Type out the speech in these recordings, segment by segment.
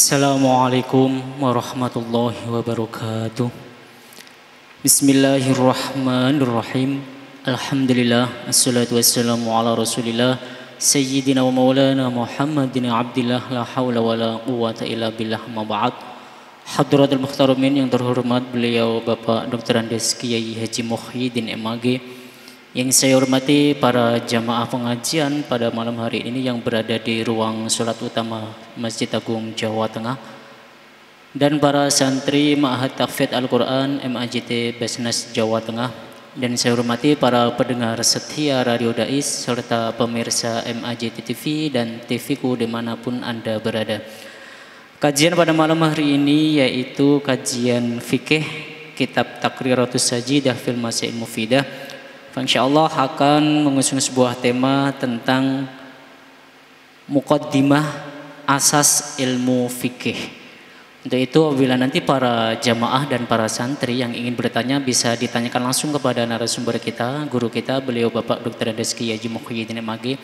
Assalamualaikum warahmatullahi wabarakatuh. Bismillahirrahmanirrahim. Alhamdulillah, assalatu wassalamu ala rasulillah Sayyidina wa maulana Muhammadin abdillah, la hawla wa la quwata illa billah, ma ba'd. Hadratul muhtaramin yang terhormat, beliau Bapak Dr. Andes Kiai Haji Muhyiddin MAG. Yang saya hormati para jamaah pengajian pada malam hari ini yang berada di ruang sholat utama Masjid Agung Jawa Tengah, dan para santri Ma'had Tahfidz Al-Quran MAJT Basnas Jawa Tengah, dan saya hormati para pendengar setia Radio Dais serta pemirsa MAJT TV dan TV-ku dimanapun Anda berada. Kajian pada malam hari ini yaitu kajian fikih kitab Taqriratus Sajidah fil Masail Mufidah. InsyaAllah akan mengusung sebuah tema tentang muqaddimah asas ilmu fikih. Untuk itu apabila nanti para jamaah dan para santri yang ingin bertanya bisa ditanyakan langsung kepada narasumber kita, guru kita, beliau Bapak Dr. Andes Kiai Haji Muhyiddin MAG.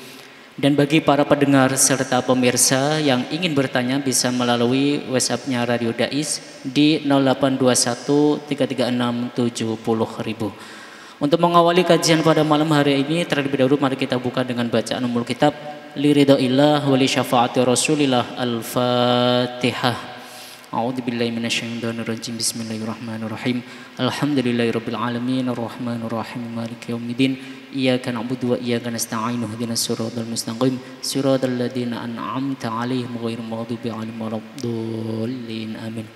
Dan bagi para pendengar serta pemirsa yang ingin bertanya bisa melalui WhatsApp-nya Radio Dais di 0821 336 70.000. Untuk mengawali kajian pada malam hari ini, terlebih dahulu mari kita buka dengan bacaan umul kitab Liridhaillah wa li syafaati Rasulillah. Al-Fatihah. A'udzubillahi minasyaitonir rajim. Bismillahirrahmanirrahim. Alhamdulillahirabbil alamin arrahmanir rahim maliki yaumiddin. Iyyaka na'budu wa iyyaka nasta'in ihdinas siratal mustaqim siratal ladzina an'amta 'alaihim ghairil maghdubi 'alaihim waladdallin. Amin.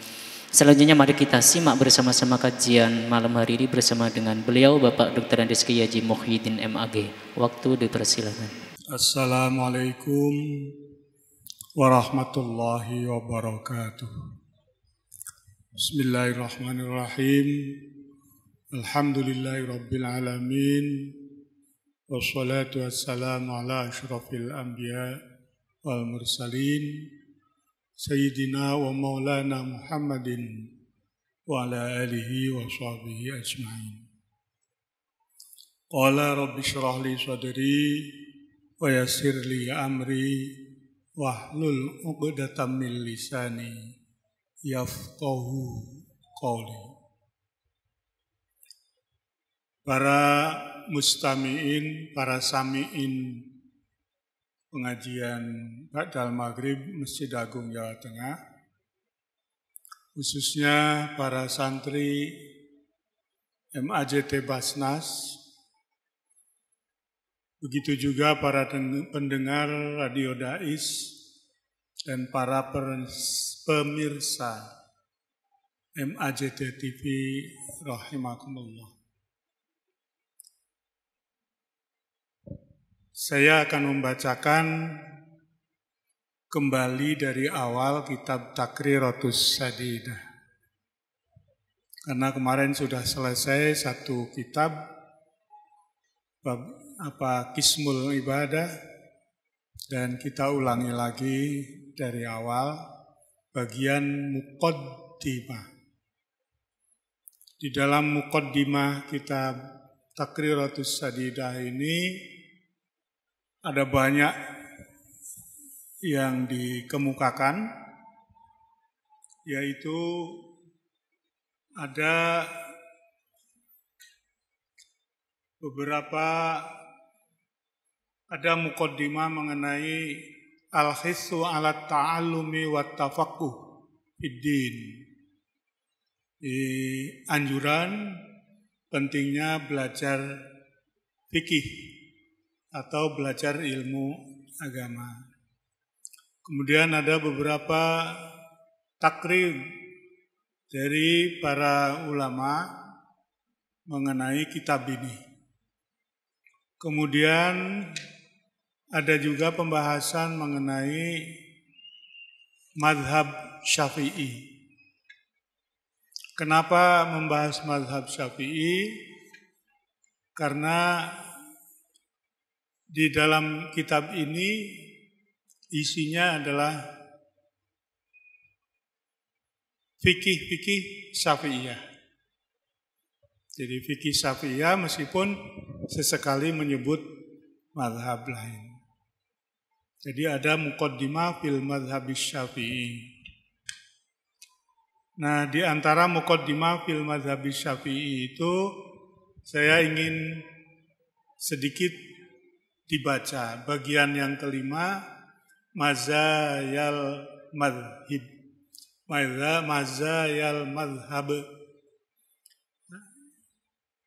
Selanjutnya mari kita simak bersama-sama kajian malam hari ini bersama dengan beliau Bapak Dr. Andes Kiai Haji Muhyiddin MAG. Waktu dipersilakan. Assalamualaikum warahmatullahi wabarakatuh. Bismillahirrahmanirrahim. Alhamdulillahirabbil alamin. Wassalatu wassalamu ala asyrafil anbiya wal mursalin. Sayyidina wa maulana Muhammadin wa ala alihi wa sahbihi ajma'in. Qala rabbi syrah li sadri wa yassir li amri wahlul 'uqdatam min lisani yafqahu qawli. Para mustami'in, para sami'in pengajian Ba'dal Maghrib Masjid Agung Jawa Tengah, khususnya para santri MAJT Basnas, begitu juga para pendengar Radio Dais dan para pemirsa MAJT TV rahimakumullah. Saya akan membacakan kembali dari awal kitab Taqriratus Sajidah. Karena kemarin sudah selesai satu kitab Qismul Ibadah, dan kita ulangi lagi dari awal bagian muqaddimah. Di dalam muqaddimah kitab Taqriratus Sajidah ini ada banyak yang dikemukakan, yaitu ada muqaddimah mengenai al-hissu ala ta'allumi wa tafaqquh fid-din. Anjuran pentingnya belajar fikih atau belajar ilmu agama. Kemudian ada beberapa takrir dari para ulama mengenai kitab ini. Kemudian ada juga pembahasan mengenai mazhab Syafi'i. Kenapa membahas mazhab Syafi'i? Karena di dalam kitab ini isinya adalah fikih-fikih Syafi'iyah. Jadi fikih Syafi'iyah meskipun sesekali menyebut mazhab lain. Jadi ada muqaddimah fil mazhab Syafi'i. Nah, di antara muqaddimah fil mazhab Syafi'i itu saya ingin sedikit dibaca bagian yang kelima, mazayal madhib, mazayal madhab,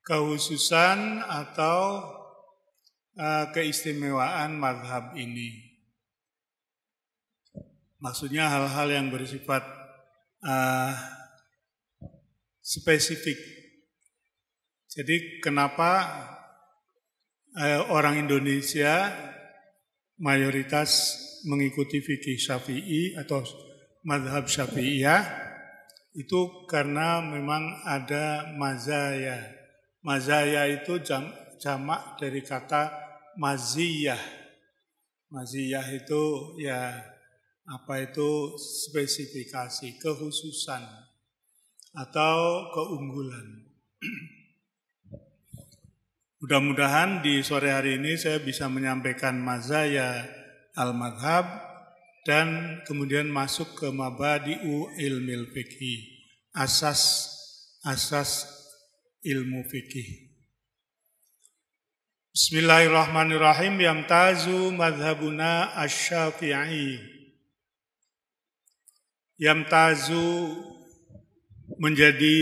kehususan atau keistimewaan madhab ini. Maksudnya hal-hal yang bersifat spesifik. Jadi kenapa orang Indonesia mayoritas mengikuti fikih Syafi'i atau mazhab Syafi'iyah, itu karena memang ada mazaya. Mazaya itu jamak dari kata maziyah. Maziyah itu ya spesifikasi, kekhususan atau keunggulan. Mudah-mudahan di sore hari ini saya bisa menyampaikan mazaya al-madhab dan kemudian masuk ke mabadi'u ilmil fiqhi, asas ilmu fikih. Bismillahirrahmanirrahim. Yamtazu madhabuna asy-Syafi'i. Yamtazu menjadi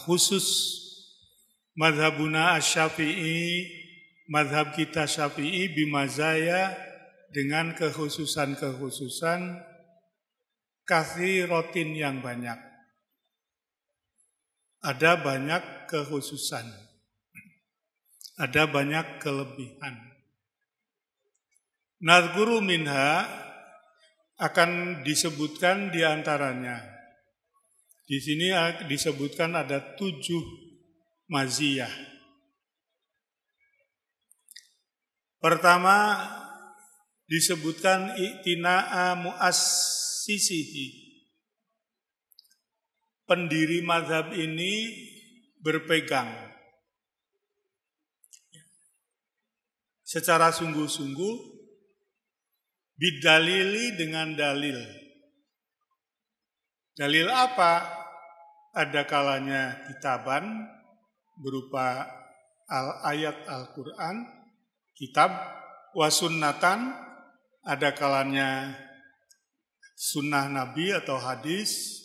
khusus madhabuna asy-Syafi'i, madhab kita Syafi'i bimazaya, dengan kekhususan katsiratin yang banyak. Ada banyak kekhususan, ada banyak kelebihan. Nadhkuru minha, akan disebutkan di antaranya. Di sini disebutkan ada 7 maziyah. Pertama disebutkan i'tina'a muassisihi. Pendiri mazhab ini berpegang secara sungguh-sungguh bidalili, dengan dalil. Dalil apa? Ada kalanya kitaban berupa ayat Al-Quran, kitab, wa sunnatan, ada kalanya sunnah Nabi atau hadis,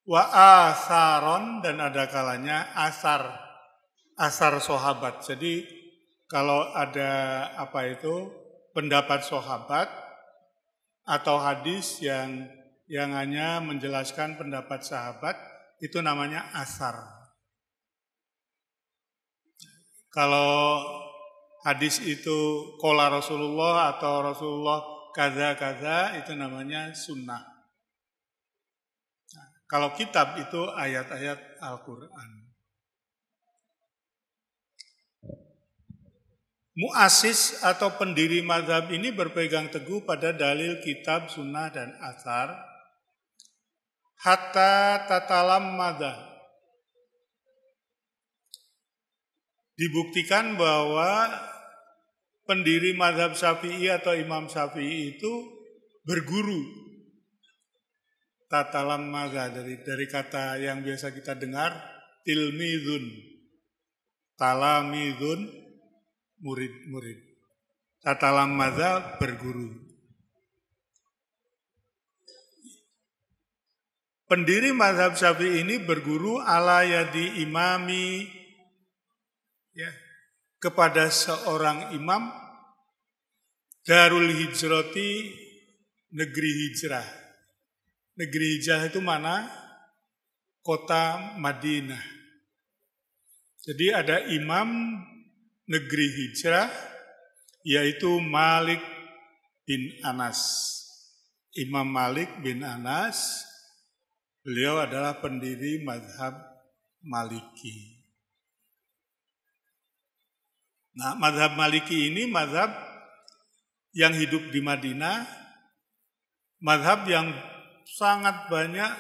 wa atharon, dan ada kalanya asar sahabat. Jadi kalau ada pendapat sahabat atau hadis yang hanya menjelaskan pendapat sahabat, itu namanya asar. Kalau hadis itu qala Rasulullah atau Rasulullah kaza, itu namanya sunnah. Nah, kalau kitab itu ayat-ayat Al-Quran. Muassis atau pendiri mazhab ini berpegang teguh pada dalil kitab, sunnah, dan atsar. Hatta tatalam madha. Dibuktikan bahwa pendiri mazhab Syafi'i atau Imam Syafi'i itu berguru. Tatalam madha dari kata yang biasa kita dengar, tilmidun, talamidun, murid-murid. Tatalam madha, berguru. Pendiri mazhab Syafi'i ini berguru ala yadi imami, kepada seorang imam, Darul Hijrati, negeri hijrah. Negeri hijrah itu mana? Kota Madinah. Jadi ada imam negeri hijrah, yaitu Malik bin Anas. Imam Malik bin Anas, beliau adalah pendiri mazhab Maliki. Nah, mazhab Maliki ini mazhab yang hidup di Madinah, mazhab yang sangat banyak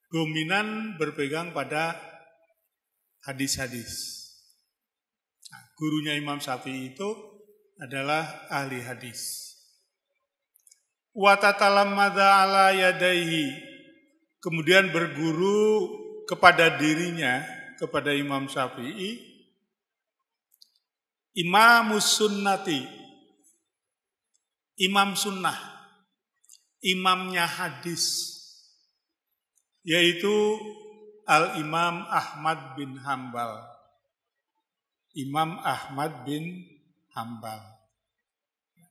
dominan berpegang pada hadis-hadis. Gurunya Imam Syafi'i itu adalah ahli hadis. wa tatalamadza ala yadaihi, kemudian berguru kepada dirinya, kepada Imam Syafi'i, imamus sunnati, imam sunnah, imamnya hadis, yaitu Al-Imam Ahmad bin Hambal. Imam Ahmad bin Hambal.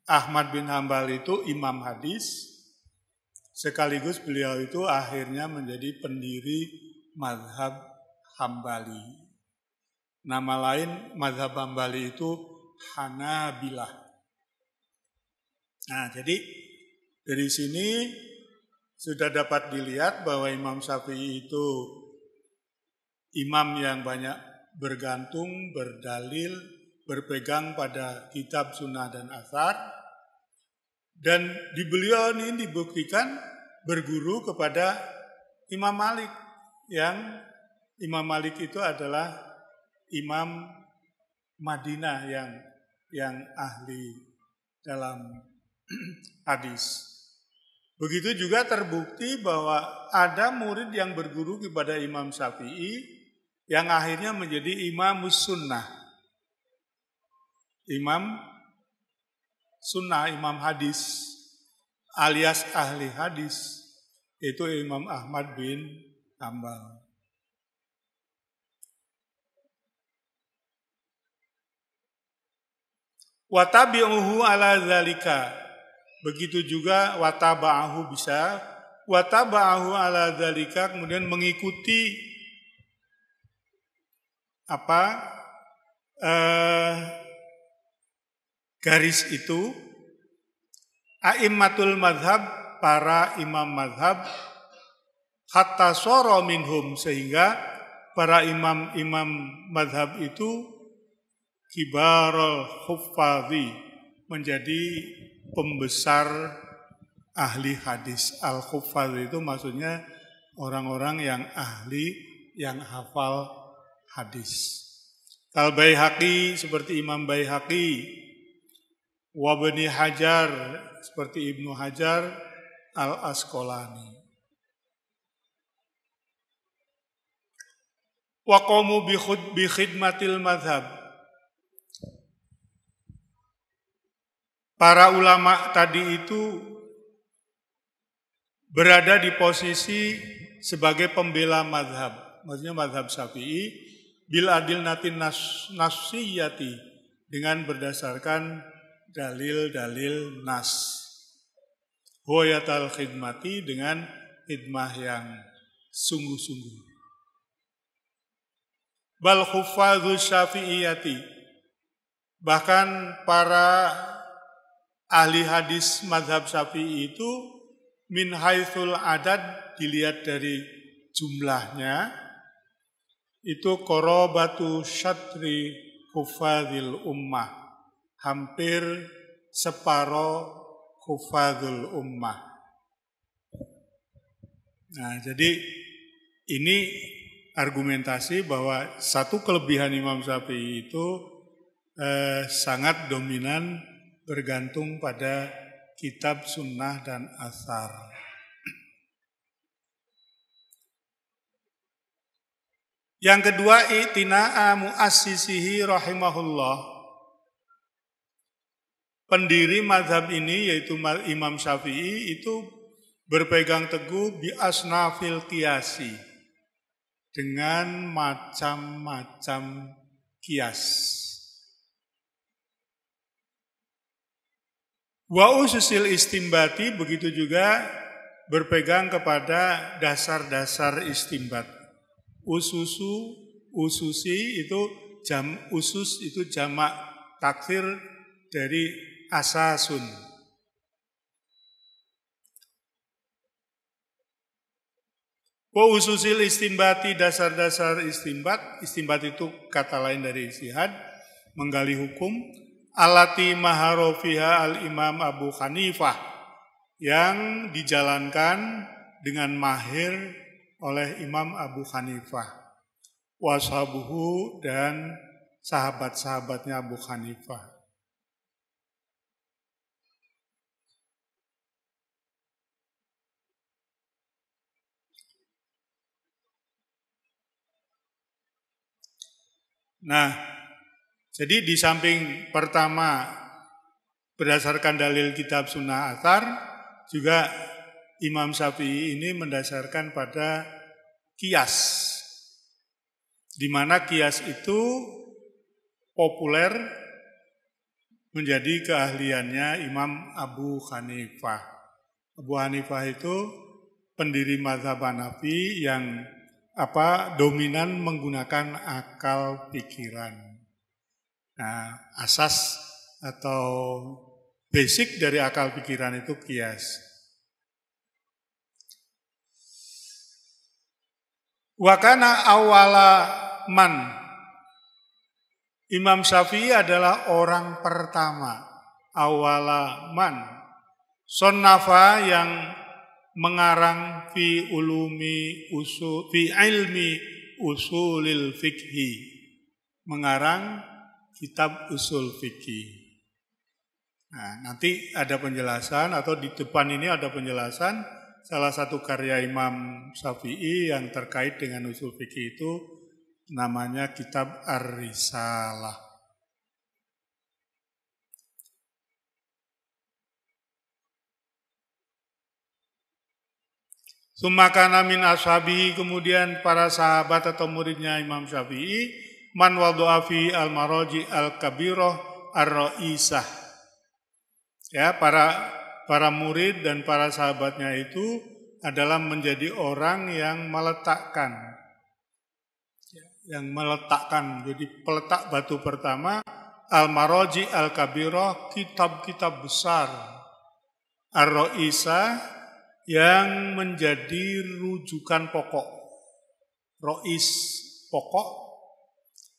Ahmad bin Hambal itu imam hadis, sekaligus beliau itu akhirnya menjadi pendiri mazhab Hambali. Nama lain mazhab Hambali itu Hanabilah. Nah, jadi dari sini sudah dapat dilihat bahwa Imam Syafi'i itu imam yang banyak bergantung, berdalil, berpegang pada kitab, sunnah, dan athar. Dan di beliau ini dibuktikan berguru kepada Imam Malik. Yang Imam Malik itu adalah imam Madinah yang ahli dalam hadis. Begitu juga terbukti bahwa ada murid yang berguru kepada Imam Syafi'i yang akhirnya menjadi imamus sunnah. Imam sunnah, imam hadis, alias ahli hadis, itu Imam Ahmad bin Hambal. Watabi'uhu ala dzalika. Begitu juga wataba'ahu bisa, wataba'ahu ala dzalika, kemudian mengikuti garis itu, a'immatul madhab, para imam madhab, hatta soro minhum, sehingga para imam-imam madhab itu kibarul huffadhi, menjadi pembesar ahli hadis. Al-huffadhi itu maksudnya orang-orang yang ahli, yang hafal hadis. Al-Baihaqi seperti Imam Baihaqi, wa Ibnu Hajar seperti Ibnu Hajar Al-Asqalani. Wa qamu bi khidmatil madhab. Para ulama tadi itu berada di posisi sebagai pembela madhab, maksudnya madhab Syafi'i, bil adil natin nasiyati, dengan berdasarkan dalil-dalil nas. Hoyatal khidmati, dengan khidmah yang sungguh-sungguh. Bal huffadhu syafi'iyati, bahkan para ahli hadis mazhab Syafi'i itu min haitsul adad, dilihat dari jumlahnya, itu qorobatu syatri huffadhil ummah, hampir separuh huffadhul ummah. Nah, jadi ini argumentasi bahwa satu kelebihan Imam Syafi'i itu sangat dominan bergantung pada kitab, sunnah, dan athar. Yang kedua, i'tina'a mu'assisihi rahimahullah. Pendiri mazhab ini, yaitu Imam Syafi'i, itu berpegang teguh bi asnafil qiyasi, dengan macam-macam kias. Wa ususil istimbati, begitu juga berpegang kepada dasar-dasar istimbat. Ususi itu usus itu jamak taksir dari asasun. Wa ususil istimbati, dasar-dasar istimbat. Istimbat itu kata lain dari ijtihad, menggali hukum. Alati maharofiha al-imam Abu Hanifah, yang dijalankan dengan mahir oleh Imam Abu Hanifah, washabuhu, dan sahabat-sahabatnya Abu Hanifah. Nah, jadi di samping pertama berdasarkan dalil kitab sunnah athar, juga Imam Syafi'i ini mendasarkan pada qiyas, di mana qiyas itu populer menjadi keahliannya Imam Abu Hanifah. Abu Hanifah itu pendiri mazhab Hanafi yang dominan menggunakan akal pikiran. Nah, asas atau basic dari akal pikiran itu qiyas. Wa kana awwala man, Imam Syafi'i adalah orang pertama, awwala man, sonnafa yang mengarang fi ilmi usulil fikhi, mengarang kitab usul fikih. Nah, nanti ada penjelasan atau di depan ini ada penjelasan salah satu karya Imam Syafi'i yang terkait dengan usul fikih itu namanya kitab Ar-Risalah. Sumakana min ashabihi, kemudian para sahabat atau muridnya Imam Syafi'i, man wadu'a fi al-maraji al-kabirah ar-ra'isah. Ya, para murid dan para sahabatnya itu adalah menjadi orang yang meletakkan. Jadi peletak batu pertama al-maraji al-kabirah, kitab-kitab besar. Ar-ra'isah yang menjadi rujukan pokok. Rois pokok.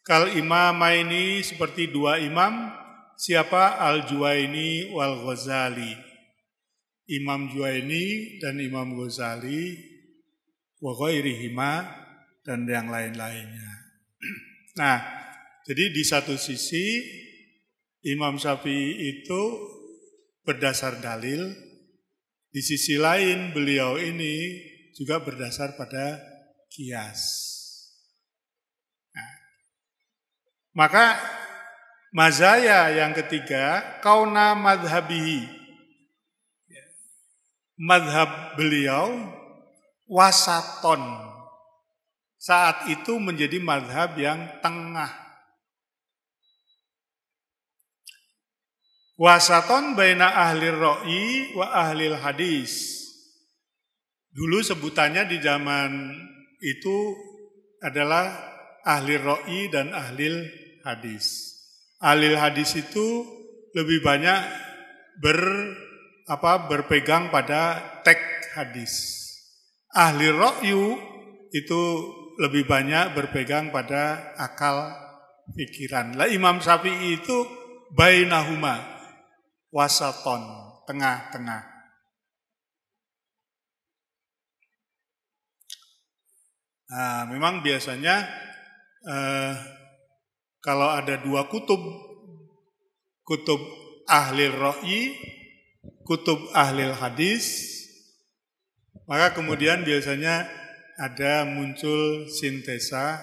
Kal imamaini, seperti dua imam, siapa? Al-Juwaini wal Ghazali. Imam Juwaini dan Imam Ghazali, wa ghairihima, dan yang lain-lainnya. Nah, jadi di satu sisi Imam Syafi'i itu berdasar dalil, di sisi lain beliau ini juga berdasar pada qiyas. Nah, maka mazaya yang ketiga, kauna madhabihi, madhab beliau wasaton, saat itu menjadi madhab yang tengah. Wasaton baina ahli ra'i wa ahli hadis. Dulu sebutannya di zaman itu adalah ahli ra'i dan ahli hadis. Ahli hadis itu lebih banyak berpegang pada teks hadis. Ahli ra'yu itu lebih banyak berpegang pada akal pikiran. Lah Imam Syafi'i itu bainahuma, wasaton, tengah-tengah. Nah, memang biasanya kalau ada dua kutub ahli ra'yi, kutub ahli hadis, maka kemudian biasanya ada muncul sintesa,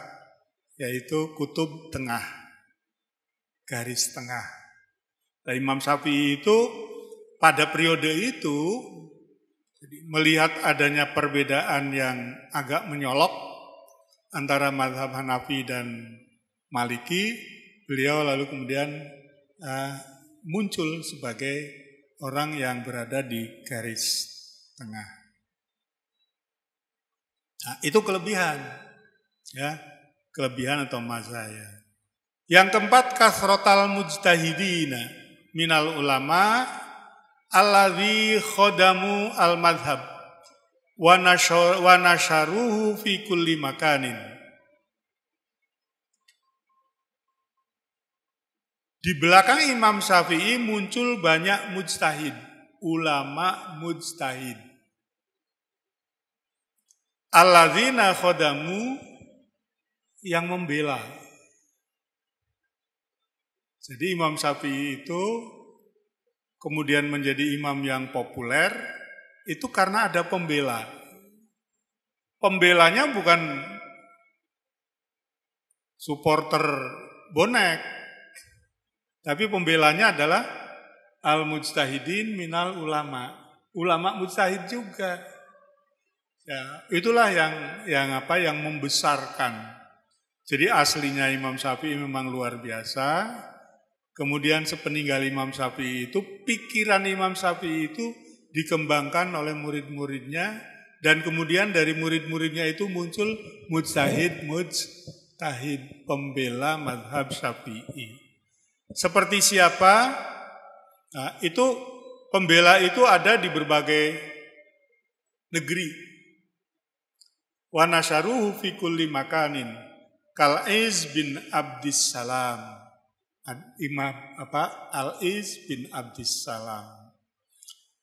yaitu kutub tengah, garis tengah. Nah, Imam Syafi'i itu pada periode itu melihat adanya perbedaan yang agak menyolok antara mazhab Hanafi dan Maliki, beliau lalu kemudian muncul sebagai orang yang berada di garis tengah. Nah, itu kelebihan, ya, kelebihan atau mazaya. Yang keempat, kasrotal mujtahidina minal ulama alladzi khodamu al-madhab wa nasharuhu fi kulli makanin. Di belakang Imam Syafi'i muncul banyak mujtahid, ulama mujtahid. Alladzina khodamu, yang membela. Jadi Imam Syafi'i itu kemudian menjadi imam yang populer, itu karena ada pembela. Pembelanya bukan supporter bonek. Tapi pembelanya adalah al-mujtahidin minal ulama. Ulama mujtahid juga. Ya, itulah yang membesarkan. Jadi aslinya Imam Syafi'i memang luar biasa. Kemudian sepeninggal Imam Syafi'i itu, pikiran Imam Syafi'i itu dikembangkan oleh murid-muridnya, dan kemudian dari murid-muridnya itu muncul mujtahid, pembela mazhab Syafi'i. Seperti siapa? Nah, itu pembela itu ada di berbagai negeri. Wa nasyaruhu fi kulli makanin. Kal-Iz bin Abdissalam. Imam Al-Iz bin Abdissalam.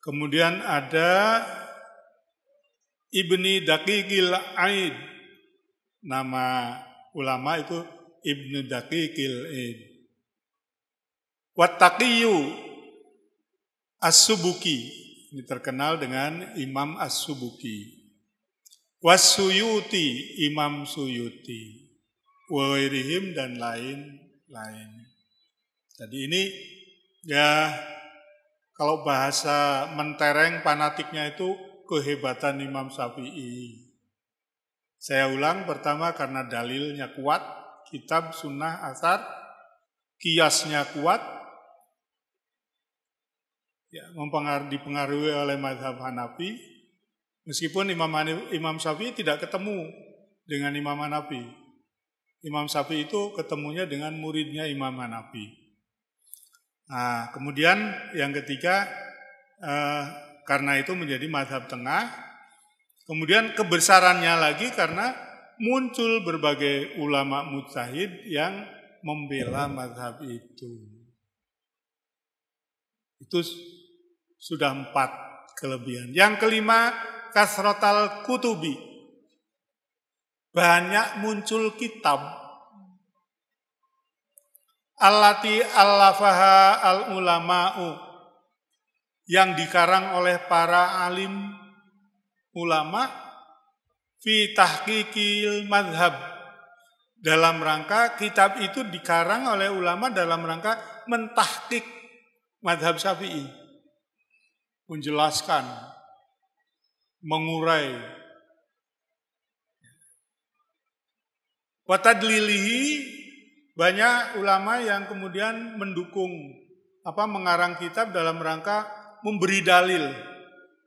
Kemudian ada Ibni Daqiqil Aid. Nama ulama itu Ibnu Daqiqil Aid. Wattaqiyu As-Subuki. Ini terkenal dengan Imam As-Subuki. Wassuyuti, Imam Suyuti. Wairihim dan lain-lain. Jadi ini ya kalau bahasa mentereng fanatiknya itu kehebatan Imam Syafi'i. Saya ulang, pertama karena dalilnya kuat, kitab, sunnah, asar, kiasnya kuat, ya, dipengaruhi oleh mazhab Hanafi. Meskipun Imam Syafi'i tidak ketemu dengan Imam Hanafi. Imam Syafi'i itu ketemunya dengan muridnya Imam Hanafi. Nah, kemudian yang ketiga, karena itu menjadi mazhab tengah. Kemudian kebesarannya lagi karena muncul berbagai ulama mujtahid yang membela mazhab itu. Itu sudah 4 kelebihan. Yang kelima, kasrotal kutubi. Banyak muncul kitab. Allati allafaha al-ulama'u. Yang dikarang oleh para alim ulama fi tahqiqil madhab. Dalam rangka kitab itu dikarang oleh ulama dalam rangka mentahqiq madhab Syafi'i. Menjelaskan, mengurai. Watadlilihi, banyak ulama yang kemudian mendukung mengarang kitab dalam rangka memberi dalil.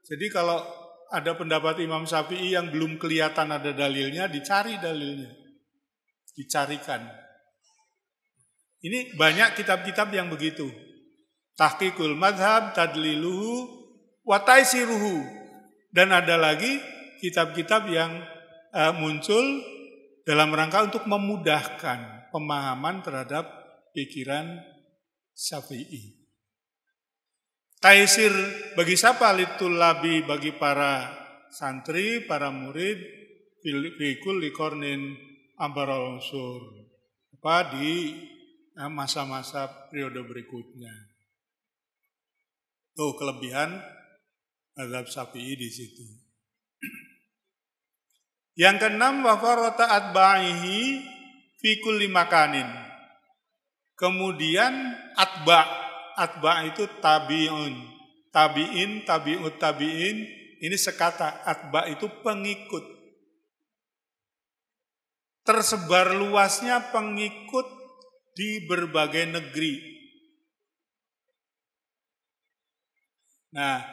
Jadi kalau ada pendapat Imam Syafi'i yang belum kelihatan ada dalilnya, dicari dalilnya. Dicarikan. Ini banyak kitab-kitab yang begitu. Tahqiqul madhab, tadliluhu, wa taisiruhu. Dan ada lagi kitab-kitab yang muncul dalam rangka untuk memudahkan pemahaman terhadap pikiran Syafi'i. Taisir bagi siapa? Litulabi, bagi para santri, para murid, fikul likornin ambarul unsur. Di masa-masa periode berikutnya. Tuh kelebihan mazhab Syafi'i di situ. Yang keenam, wa farata atba'ihi fi kulli makanin. Kemudian atba itu tabi'un. Tabi'in, tabi'ut tabi'in, ini sekata. Atba itu pengikut. Tersebar luasnya pengikut di berbagai negeri. Nah,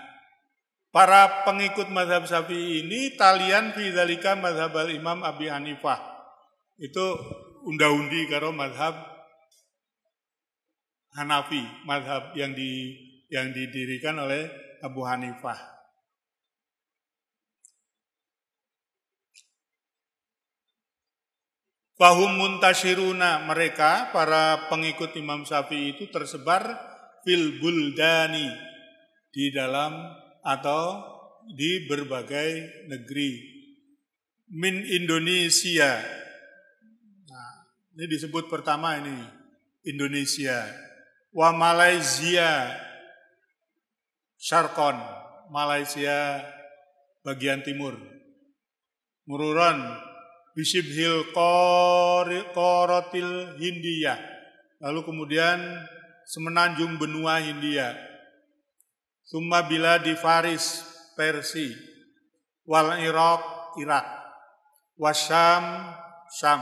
para pengikut mazhab Syafi'i ini talian fi dzalika mazhab al-Imam Abi Hanifah. Itu unda-undi karo mazhab Hanafi, mazhab yang didirikan oleh Abu Hanifah. Fahum muntashiruna, mereka para pengikut Imam Syafi'i itu tersebar fil buldani, di dalam atau di berbagai negeri. Min Indonesia. Nah, ini disebut pertama ini Indonesia. Wa Malaysia, Syarqon, Malaysia bagian timur. Mururan, Bisibhil Qorotil Hindiyah, lalu kemudian semenanjung benua Hindia, summa biladi Faris, Persia, wal Iraq, Irak, wasyam, Syam.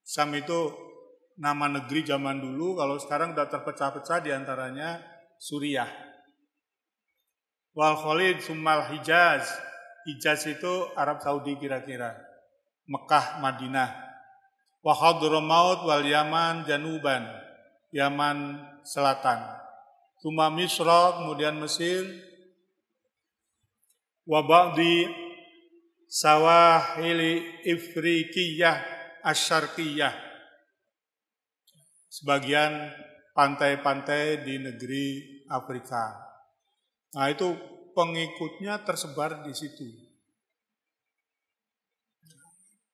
Syam itu nama negeri zaman dulu, kalau sekarang sudah terpecah-pecah diantaranya Suriah. Wal Khalid, summal Hijaz. Hijaz itu Arab Saudi kira-kira. Mekah, Madinah. Wa Hadramaut wal Yaman Januban. Yaman Selatan. Summa Misra, kemudian Mesir. Wa ba'di sawahili Ifriqiyah Asyarqiyah. Sebagian pantai-pantai di negeri Afrika. Nah, itu pengikutnya tersebar di situ.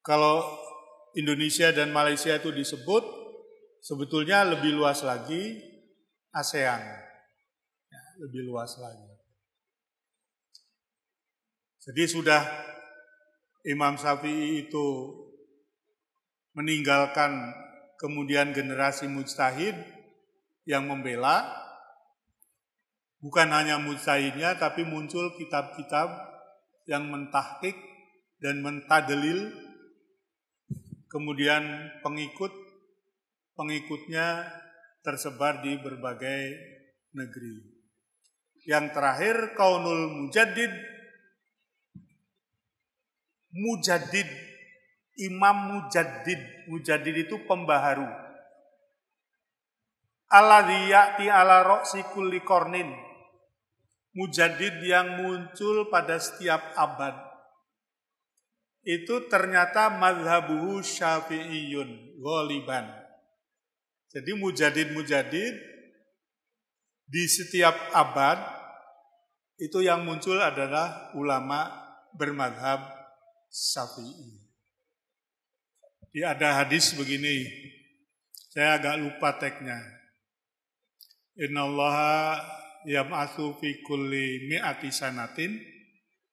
Kalau Indonesia dan Malaysia itu disebut, sebetulnya lebih luas lagi ASEAN. Ya, lebih luas lagi. Jadi sudah Imam Syafi'i itu meninggalkan kemudian generasi mujtahid yang membela. Bukan hanya mujtahidnya, tapi muncul kitab-kitab yang mentahqiq dan mentadlil. Kemudian pengikutnya tersebar di berbagai negeri. Yang terakhir, kaunul mujaddid, imam mujaddid itu pembaharu. Alladzi ya'ti ala ra'si kulli qarnin, mujaddid yang muncul pada setiap abad. Itu ternyata mazhabuhu syafi'iyun ghaliban. Jadi mujaddid di setiap abad itu yang muncul adalah ulama bermadhab Syafi'i. Ada hadis begini, saya agak lupa teksnya. Innallaha yab'atsu fi kulli mi'ati sanatin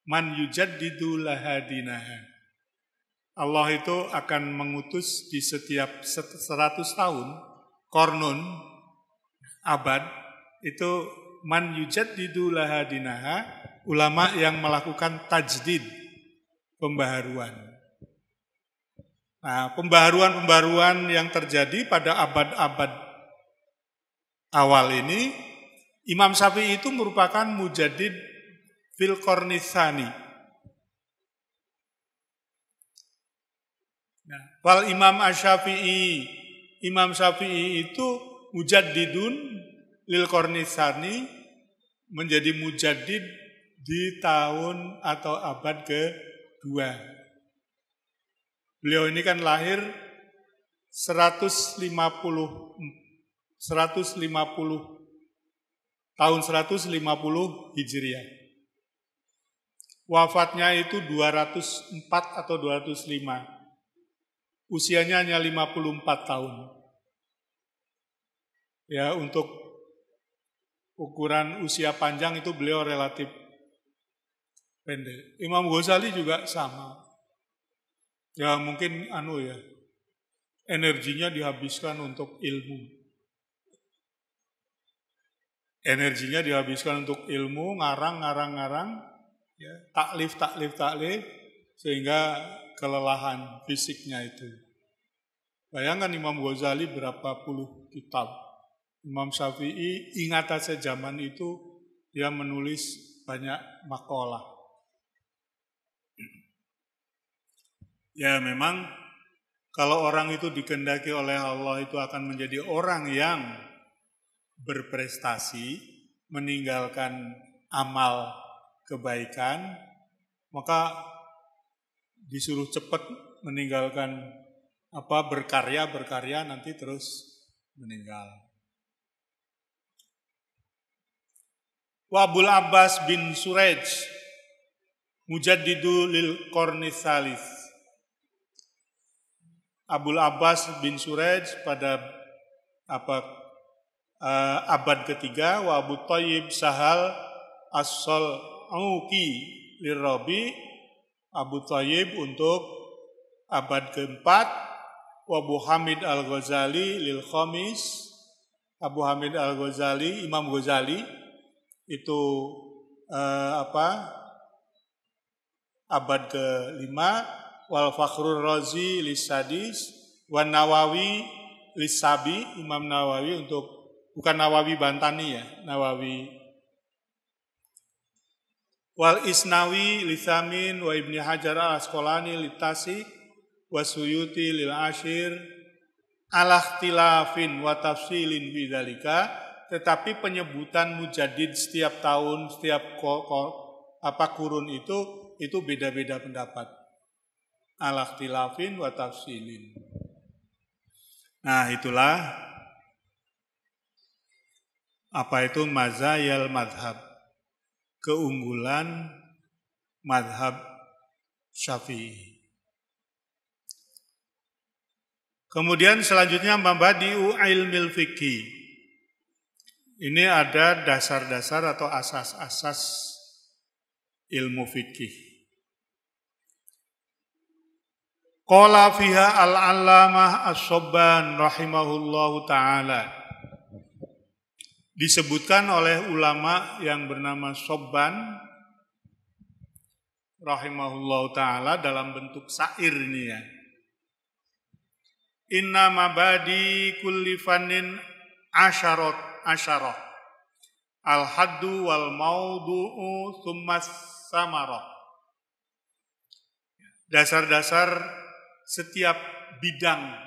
man yujaddidu laha dinaha. Allah itu akan mengutus di setiap 100 tahun, kornun, abad, itu man yujaddidu laha dinaha, ulama yang melakukan tajdid, pembaharuan. Nah, pembaharuan yang terjadi pada abad-abad awal ini, Imam Syafi'i itu merupakan mujaddid fil qarnis tsani. Nah, wal Imam Imam Syafi'i itu mujaddidun lil qarnis tsani, menjadi mujaddid di tahun atau abad ke-2. Beliau ini kan lahir 150 tahun 150 Hijriah. Wafatnya itu 204 atau 205. Usianya hanya 54 tahun. Ya, untuk ukuran usia panjang itu beliau relatif pendek. Imam Ghazali juga sama. Ya mungkin energinya dihabiskan untuk ilmu. Energinya dihabiskan untuk ilmu, ngarang, ya, taklif, sehingga kelelahan fisiknya itu. Bayangkan Imam Ghazali berapa puluh kitab. Imam Syafi'i ingat saja zaman itu dia menulis banyak makalah. Ya memang kalau orang itu dikehendaki oleh Allah itu akan menjadi orang yang berprestasi, meninggalkan amal kebaikan, maka disuruh cepat meninggalkan berkarya nanti terus meninggal. Wa Abul Abbas bin Suraj mujaddidu lil qarnis tsalis. Abul Abbas bin Suraj pada abad ketiga, wa Abu Thayyib Sahal As-Sal'uqi lirabi, Abu Thayyib untuk abad keempat, wa Abu Hamid Al-Ghazali lil Khamis. Abu Hamid Al-Ghazali, Imam Ghazali itu abad ke-5, wal Fakhrur Razi lis Sadis, wan Nawawi lis Sabi, Imam Nawawi untuk bukan Nawawi Bantani ya, Nawawi. Wal Isnawi lisamin wa Ibni Hajar al-Asqalani litasi wa Suyuti lil Ashir alakhtilafin wa tafsilin bidzalika, tetapi penyebutan mujaddid setiap tahun, setiap kurun itu beda-beda pendapat. Alakhtilafin wa tafsilin. Nah, itulah apa itu mazayal madhab, keunggulan madhab Syafi'i. Kemudian selanjutnya mabadi'u ilmil fikih. Ini ada dasar-dasar atau asas-asas ilmu fikih. Qala fiha al-allamah as-Sabban rahimahullahu ta'ala. Disebutkan oleh ulama yang bernama Sabban rahimahullahu ta'ala dalam bentuk syair ini ya. Inna mabadi kulli fannin asyarah al-haddu wal maudu'u thummas samarah. Dasar-dasar setiap bidang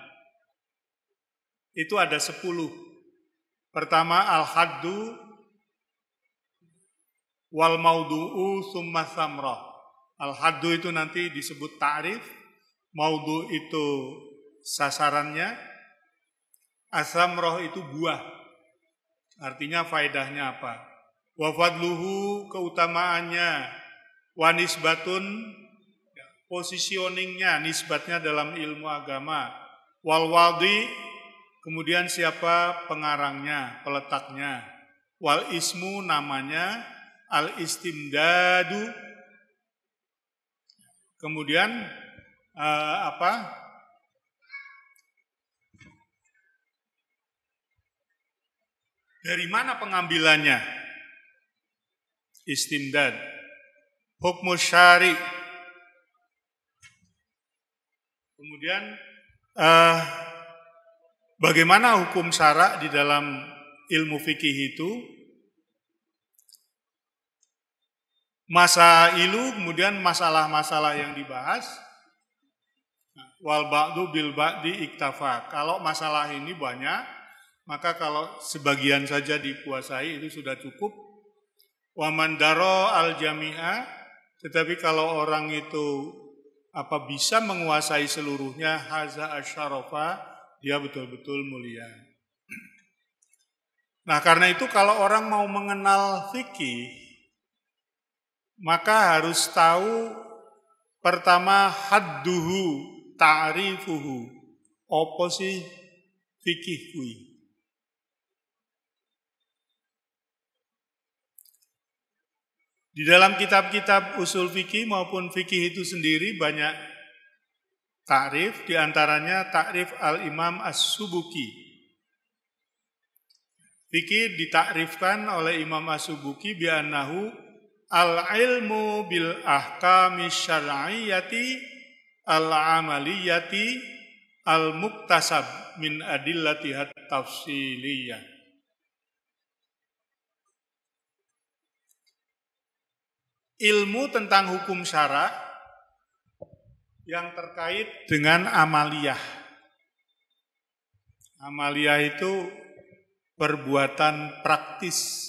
itu ada 10. Pertama al-haddu wal maudu'u thummas samarah. Al-haddu itu nanti disebut ta'rif, maudu' itu sasarannya, asamroh itu buah, artinya faedahnya apa, wa fadluhu keutamaannya, wa nisbatun positioningnya, nisbatnya dalam ilmu agama, wal wadi kemudian siapa pengarangnya, peletaknya, wal ismu namanya, al istimdadu kemudian dari mana pengambilannya? Istimdad. Hukmu syari. Kemudian bagaimana hukum syara di dalam ilmu fikih itu? Masailu, kemudian masalah-masalah yang dibahas. Wal ba'du bil ba'di iktafa. Kalau masalah ini banyak, maka kalau sebagian saja dikuasai itu sudah cukup. Wa man daro al jami'a, tetapi kalau orang itu bisa menguasai seluruhnya, haza asyarafa, dia betul-betul mulia. Nah, karena itu kalau orang mau mengenal fikih, maka harus tahu pertama hadduhu, ta'rifuhu, apa sih fikih kuwi. Di dalam kitab-kitab usul fikih maupun fikih itu sendiri banyak takrif, diantaranya takrif al-Imam As-Subuki. Fikih ditakrifkan oleh Imam As-Subuki bi'annahu al-ilmu bil ahkami syar'iyyati al-amaliyati al-muktasab min adillatihat tafsiliyah. Ilmu tentang hukum syara yang terkait dengan amaliyah. Amaliyah itu perbuatan praktis,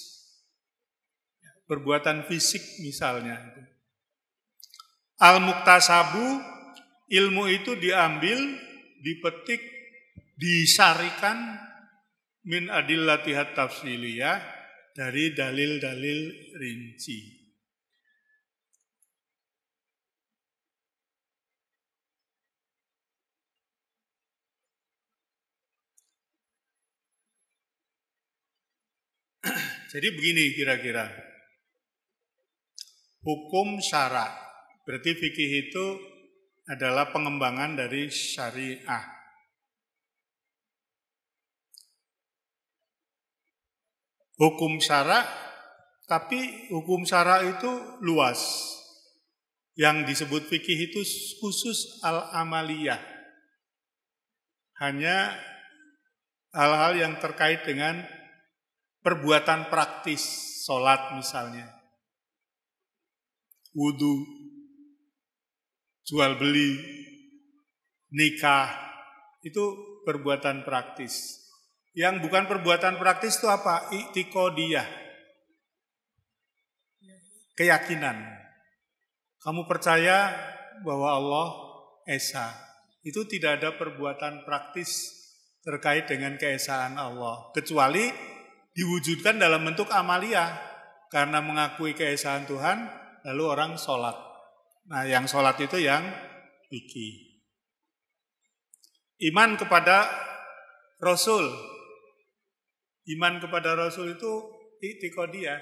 perbuatan fisik misalnya. Al-muktasabu, ilmu itu diambil, dipetik, disarikan min adillatihat tafsiliyah, dari dalil-dalil rinci. Jadi begini kira-kira, hukum syara, berarti fikih itu adalah pengembangan dari syariah. hukum syara, tapi hukum syara itu luas. Yang disebut fikih itu khusus al-amaliyah. Hanya hal-hal yang terkait dengan perbuatan praktis, sholat misalnya, wudu, jual beli, nikah, itu perbuatan praktis. Yang bukan perbuatan praktis itu apa? I'tiqodiyah, keyakinan. Kamu percaya bahwa Allah Esa, itu tidak ada perbuatan praktis terkait dengan keesaan Allah, kecuali diwujudkan dalam bentuk amaliyah, karena mengakui keesaan Tuhan, lalu orang sholat. Nah, yang sholat itu yang fikih. Iman kepada Rasul. Iman kepada Rasul itu i'tiqodiyah.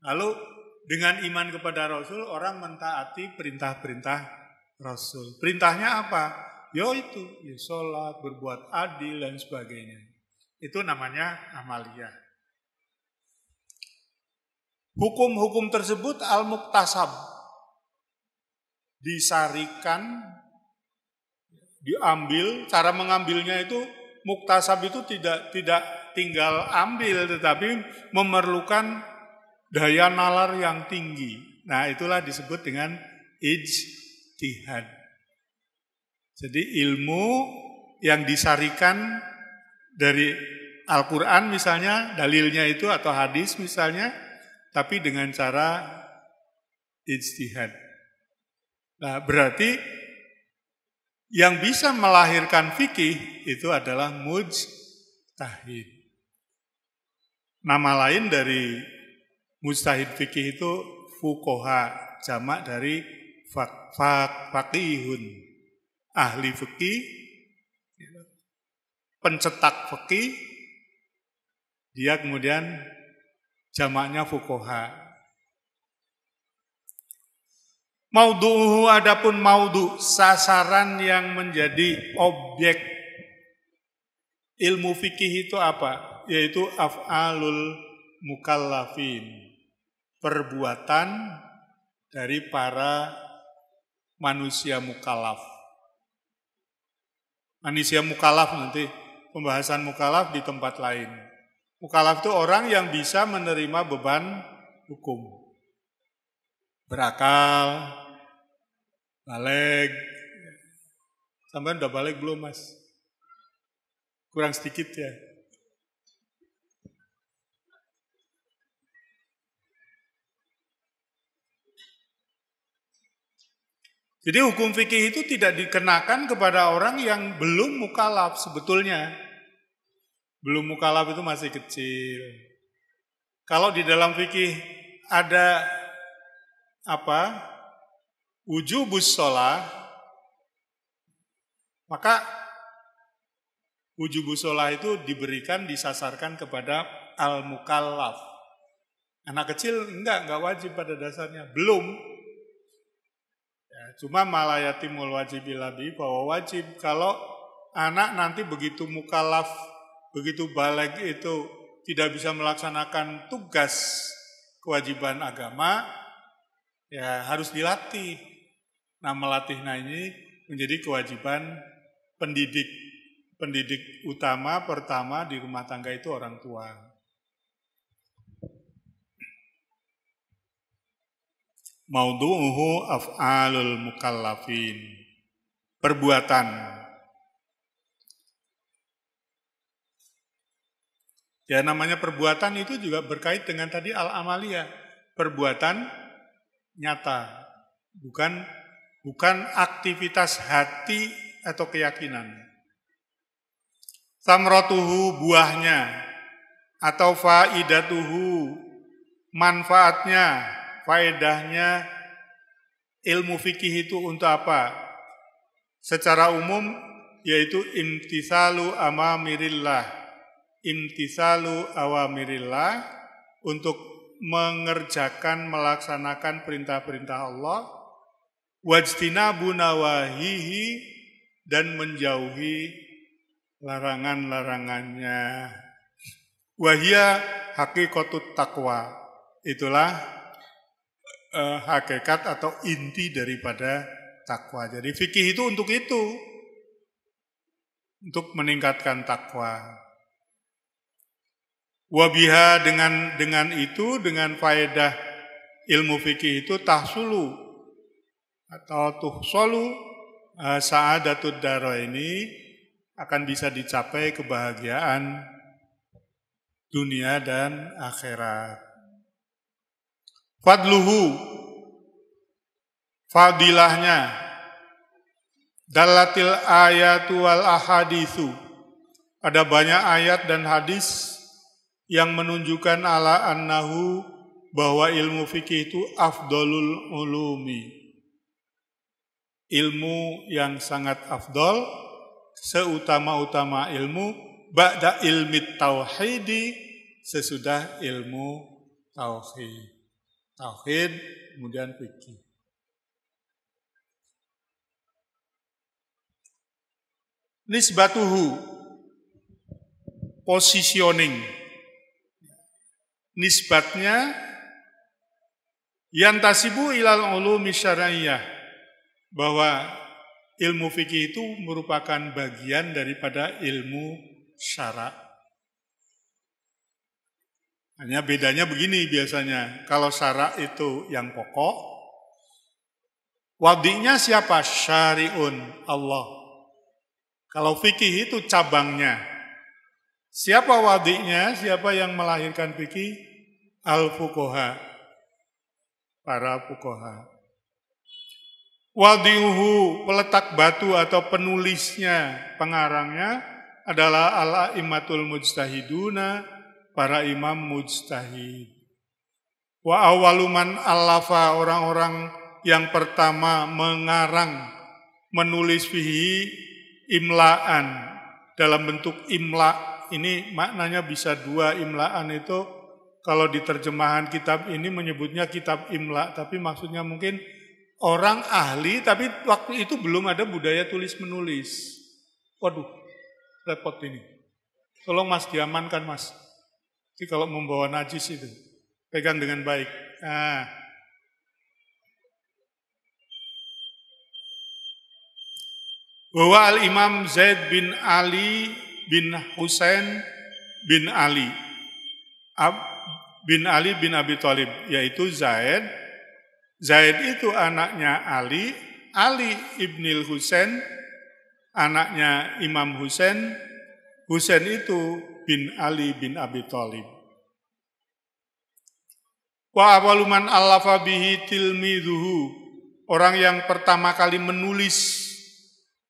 Lalu dengan iman kepada Rasul, orang mentaati perintah-perintah Rasul. Perintahnya apa? Ya itu, ya sholat, berbuat adil, dan sebagainya. Itu namanya amaliyah. Hukum-hukum tersebut al-muktasab. Disarikan, diambil, cara mengambilnya itu, muktasab itu tidak tinggal ambil, tetapi memerlukan daya nalar yang tinggi. Nah, itulah disebut dengan ijtihad. Jadi ilmu yang disarikan dari Al-Quran misalnya, dalilnya itu atau hadis misalnya, tapi dengan cara ijtihad. Nah, berarti yang bisa melahirkan fikih itu adalah mujtahid. Nama lain dari mujtahid fikih itu fuqaha, jamak dari faqihun, ahli fikih, pencetak fikih, dia kemudian jamaknya fuqaha. Maudhu'uhu, adapun maudhu, sasaran yang menjadi objek ilmu fikih itu apa? Yaitu af'alul mukallafin, perbuatan dari para manusia mukallaf. Manusia mukallaf, nanti pembahasan mukallaf di tempat lain. Mukallaf itu orang yang bisa menerima beban hukum. Berakal, baligh. Sampai udah baligh belum, Mas? Kurang sedikit ya. Jadi hukum fikih itu tidak dikenakan kepada orang yang belum mukallaf sebetulnya. Belum mukallaf itu masih kecil. Kalau di dalam fikih ada wujubus sholah, maka wujubus sholah itu diberikan, disasarkan kepada al-mukallaf. Anak kecil enggak wajib pada dasarnya, belum. Cuma malayatimul wajibil ladhi, bahwa wajib kalau anak nanti begitu mukallaf, begitu baligh itu tidak bisa melaksanakan tugas kewajiban agama, ya harus dilatih. Nah, melatih ini menjadi kewajiban pendidik. Pendidik utama pertama di rumah tangga itu orang tua. Maudhu'uhu af'alul mukallafin, perbuatan. Ya, namanya perbuatan itu juga berkait dengan tadi al-amaliyah, perbuatan nyata, bukan aktivitas hati atau keyakinan. Samratuhu, buahnya, atau faidatuhu, manfaatnya, faedahnya ilmu fikih itu untuk apa? Secara umum yaitu imtisalu amamirillah, imtisalu awamirillah, untuk mengerjakan, melaksanakan perintah-perintah Allah, wajtinabu nawahihi, dan menjauhi larangan-larangannya. Wahia hakikatut taqwa. Itulah hakikat atau inti daripada takwa. Jadi fikih itu, untuk meningkatkan takwa. Wabiha dengan itu, dengan faedah ilmu fikih itu tahsulu atau tuhsolu sa'adatud daraini, akan bisa dicapai kebahagiaan dunia dan akhirat. Fadluhu, fadilahnya, dalatil ayatu wal ahadithu, ada banyak ayat dan hadis yang menunjukkan ala annahu, bahwa ilmu fikih itu afdolul ulumi, ilmu yang sangat afdol, seutama-utama ilmu, ba'da ilmi tauhidi, sesudah ilmu tauhid. Tauhid, kemudian fikih. Nisbatuhu, positioning. Nisbatnya yantasibu ilal ulumi syar'iyyah, bahwa ilmu fikih itu merupakan bagian daripada ilmu syara'. Hanya bedanya begini biasanya, kalau syara' itu yang pokok, wadi'nya siapa? Syari'un, Allah. Kalau fikih itu cabangnya. Siapa wadi'nya? Siapa yang melahirkan fikih? Al-fuqaha, para fuqaha. Wadi'uhu, peletak batu atau penulisnya, pengarangnya adalah al-a'immatul mujtahiduna, para imam mujtahid. Wa awaluman allafa, orang-orang yang pertama mengarang, menulis fihi imla'an, dalam bentuk imla'. Ini maknanya bisa dua. Imla'an itu kalau di terjemahan kitab ini menyebutnya kitab imla', tapi maksudnya mungkin orang ahli, tapi waktu itu belum ada budaya tulis-menulis. Waduh, repot ini. Tolong Mas diamankan Mas. Jadi kalau membawa najis itu, pegang dengan baik. Nah. Bahwa Al-Imam Zaid bin Ali bin Husain bin Ali bin Abi Thalib, yaitu Zaid. Zaid itu anaknya Ali, Ali ibnil Husain, anaknya Imam Husain. Husain itu bin Ali bin Abi Thalib. Wa awaluman allafa bihi tilmidhuhu, orang yang pertama kali menulis,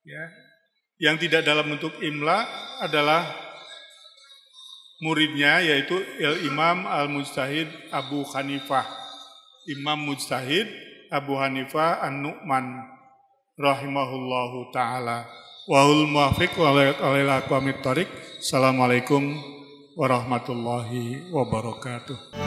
ya, yang tidak dalam bentuk imla adalah muridnya, yaitu Imam Al-Mujtahid Abu Hanifah. Imam Mujtahid Abu Hanifah An-Nu'man rahimahullahu ta'ala. Wahul muwafiq walil aqwamit thariq. Assalamualaikum warahmatullahi wabarakatuh.